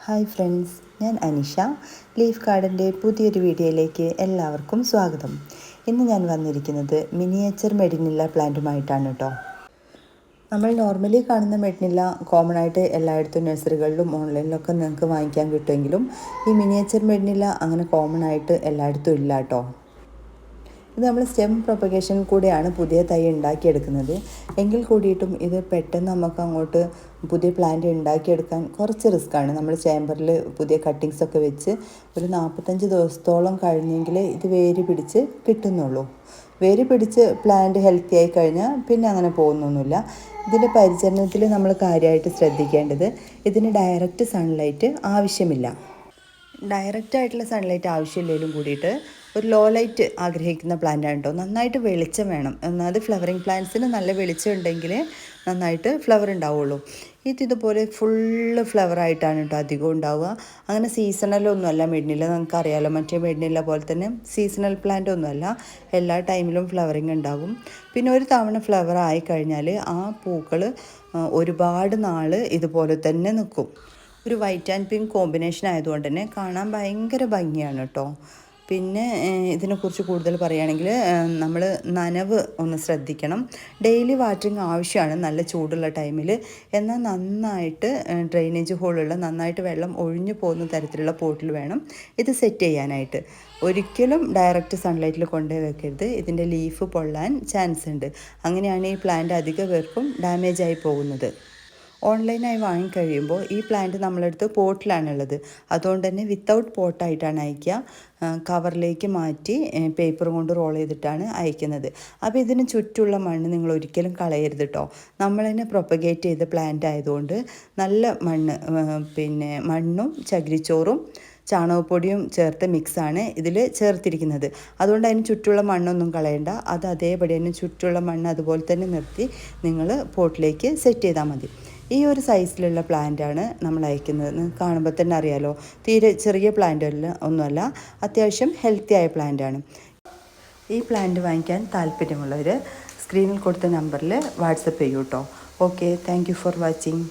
Hi friends, ഞാൻ Anisha. Leaf ഗാർഡൻ്റെ പുതിയൊരു വീഡിയോയിലേക്ക് എല്ലാവർക്കും സ്വാഗതം. ഇന്ന് ഞാൻ വന്നിരിക്കുന്നത് മിനിയേച്ചർ മെഡിനില്ല പ്ലാന്റുമായിട്ടാണ് കേട്ടോ. നമ്മൾ നോർമലി കാണുന്ന മെഡിനില്ല കോമൺ ആയിട്ട് എല്ലായിടത്തും നഴ്സറികളിലും ഓൺലൈനിലൊക്കെ നിങ്ങൾക്ക് വാങ്ങിക്കാൻ കിട്ടുമെങ്കിലും ഈ മിനിയേച്ചർ മെഡിനില്ല അങ്ങനെ കോമൺ ആയിട്ട് എല്ലായിടത്തും ഇല്ല കേട്ടോ. ഇത് നമ്മൾ സ്റ്റെം പ്രൊപ്പഗേഷൻ കൂടെയാണ് പുതിയ തൈ ഉണ്ടാക്കിയെടുക്കുന്നത്. എങ്കിൽ കൂടിയിട്ടും ഇത് പെട്ടെന്ന് നമുക്ക് അങ്ങോട്ട് പുതിയ പ്ലാന്റ് ഉണ്ടാക്കിയെടുക്കാൻ കുറച്ച് റിസ്ക്കാണ്. നമ്മൾ ചേമ്പറിൽ പുതിയ കട്ടിങ്സൊക്കെ വെച്ച് ഒരു 45 ദിവസത്തോളം കഴിഞ്ഞെങ്കിൽ ഇത് വേര് പിടിച്ച് കിട്ടുന്നുള്ളൂ. വേര് പിടിച്ച് പ്ലാന്റ് ഹെൽത്തി ആയി കഴിഞ്ഞാൽ പിന്നെ അങ്ങനെ പോകുന്നൊന്നുമില്ല. ഇതിൻ്റെ പരിചരണത്തിൽ നമ്മൾ കാര്യമായിട്ട് ശ്രദ്ധിക്കേണ്ടത് ഇതിന് ഡയറക്റ്റ് സൺലൈറ്റ് ആവശ്യമില്ല. ഡയറക്റ്റ് ആയിട്ടുള്ള സൺലൈറ്റ് ആവശ്യമില്ലെങ്കിലും കൂടിയിട്ട് ഒരു ലോ ലൈറ്റ് ആഗ്രഹിക്കുന്ന പ്ലാന്റാണ് കേട്ടോ. നന്നായിട്ട് വെളിച്ചം വേണം. ഒന്നാമത് ഫ്ലവറിങ് പ്ലാന്റ്സിന് നല്ല വെളിച്ചം ഉണ്ടെങ്കിൽ നന്നായിട്ട് ഫ്ലവർ ഉണ്ടാവുള്ളൂ. ഇതുപോലെ ഫുള്ള് ഫ്ലവറായിട്ടാണ് കേട്ടോ അധികം ഉണ്ടാവുക. അങ്ങനെ സീസണലൊന്നുമല്ല മെഡിനില്ല. നമുക്കറിയാമല്ലോ, മറ്റേ മെഡിനില്ല പോലെ തന്നെ സീസണൽ പ്ലാന്റ് ഒന്നുമല്ല. എല്ലാ ടൈമിലും ഫ്ലവറിങ് ഉണ്ടാകും. പിന്നെ ഒരു തവണ ഫ്ലവർ ആയിക്കഴിഞ്ഞാൽ ആ പൂക്കൾ ഒരുപാട് നാൾ ഇതുപോലെ തന്നെ നിൽക്കും. ഒരു വൈറ്റ് ആൻഡ് പിങ്ക് കോമ്പിനേഷൻ ആയതുകൊണ്ട് തന്നെ കാണാൻ ഭയങ്കര ഭംഗിയാണ് കേട്ടോ. പിന്നെ ഇതിനെക്കുറിച്ച് കൂടുതൽ പറയുകയാണെങ്കിൽ നമ്മൾ നനവ് ഒന്ന് ശ്രദ്ധിക്കണം. ഡെയിലി വാട്ടറിങ് ആവശ്യമാണ് നല്ല ചൂടുള്ള ടൈമിൽ. എന്നാൽ നന്നായിട്ട് ഡ്രെയിനേജ് ഹോളുള്ള നന്നായിട്ട് വെള്ളം ഒഴിഞ്ഞു പോകുന്ന തരത്തിലുള്ള പോട്ടിൽ വേണം ഇത് സെറ്റ് ചെയ്യാനായിട്ട്. ഒരിക്കലും ഡയറക്റ്റ് സൺലൈറ്റിൽ കൊണ്ടുപോയി വെക്കരുത്. ഇതിൻ്റെ ലീഫ് പൊള്ളാൻ ചാൻസ് ഉണ്ട്. അങ്ങനെയാണ് ഈ പ്ലാന്റ് അധിക പേർക്കും ഡാമേജ് ആയി പോകുന്നത്. ഓൺലൈനായി വാങ്ങിക്കഴിയുമ്പോൾ ഈ പ്ലാന്റ് നമ്മളെടുത്ത് പോട്ടിലാണുള്ളത്. അതുകൊണ്ട് തന്നെ വിത്തൗട്ട് പോട്ടായിട്ടാണ് അയക്കുക. കവറിലേക്ക് മാറ്റി പേപ്പർ കൊണ്ട് റോൾ ചെയ്തിട്ടാണ് അയക്കുന്നത്. അപ്പോൾ ഇതിന് ചുറ്റുമുള്ള മണ്ണ് നിങ്ങൾ ഒരിക്കലും കളയരുത് കേട്ടോ. നമ്മൾ തന്നെ പ്രൊപ്പഗേറ്റ് ചെയ്ത പ്ലാന്റ് ആയതുകൊണ്ട് നല്ല മണ്ണ്, പിന്നെ മണ്ണും ചകിരിച്ചോറും ചാണകപ്പൊടിയും ചേർത്ത മിക്സാണ് ഇതിൽ ചേർത്തിരിക്കുന്നത്. അതുകൊണ്ട് അതിന് ചുറ്റുമുള്ള മണ്ണൊന്നും കളയണ്ട. അത് അതേപടി തന്നെ ചുറ്റുമുള്ള മണ്ണ് അതുപോലെ തന്നെ നിർത്തി നിങ്ങൾ പോട്ടിലേക്ക് സെറ്റ് ചെയ്താൽ മതി. ഈ ഒരു സൈസിലുള്ള പ്ലാന്റാണ് നമ്മൾ അയക്കുന്നത്. കാണുമ്പോൾ തന്നെ അറിയാലോ, തീരെ ചെറിയ പ്ലാന്റ് ഒന്നുമല്ല, അത്യാവശ്യം ഹെൽത്തി ആയ പ്ലാന്റാണ്. ഈ പ്ലാന്റ് വാങ്ങിക്കാൻ താല്പര്യമുള്ളവർ സ്ക്രീനിൽ കൊടുത്ത നമ്പറിൽ വാട്സപ്പ് ചെയ്യൂ കേട്ടോ. Okay, thank you for watching.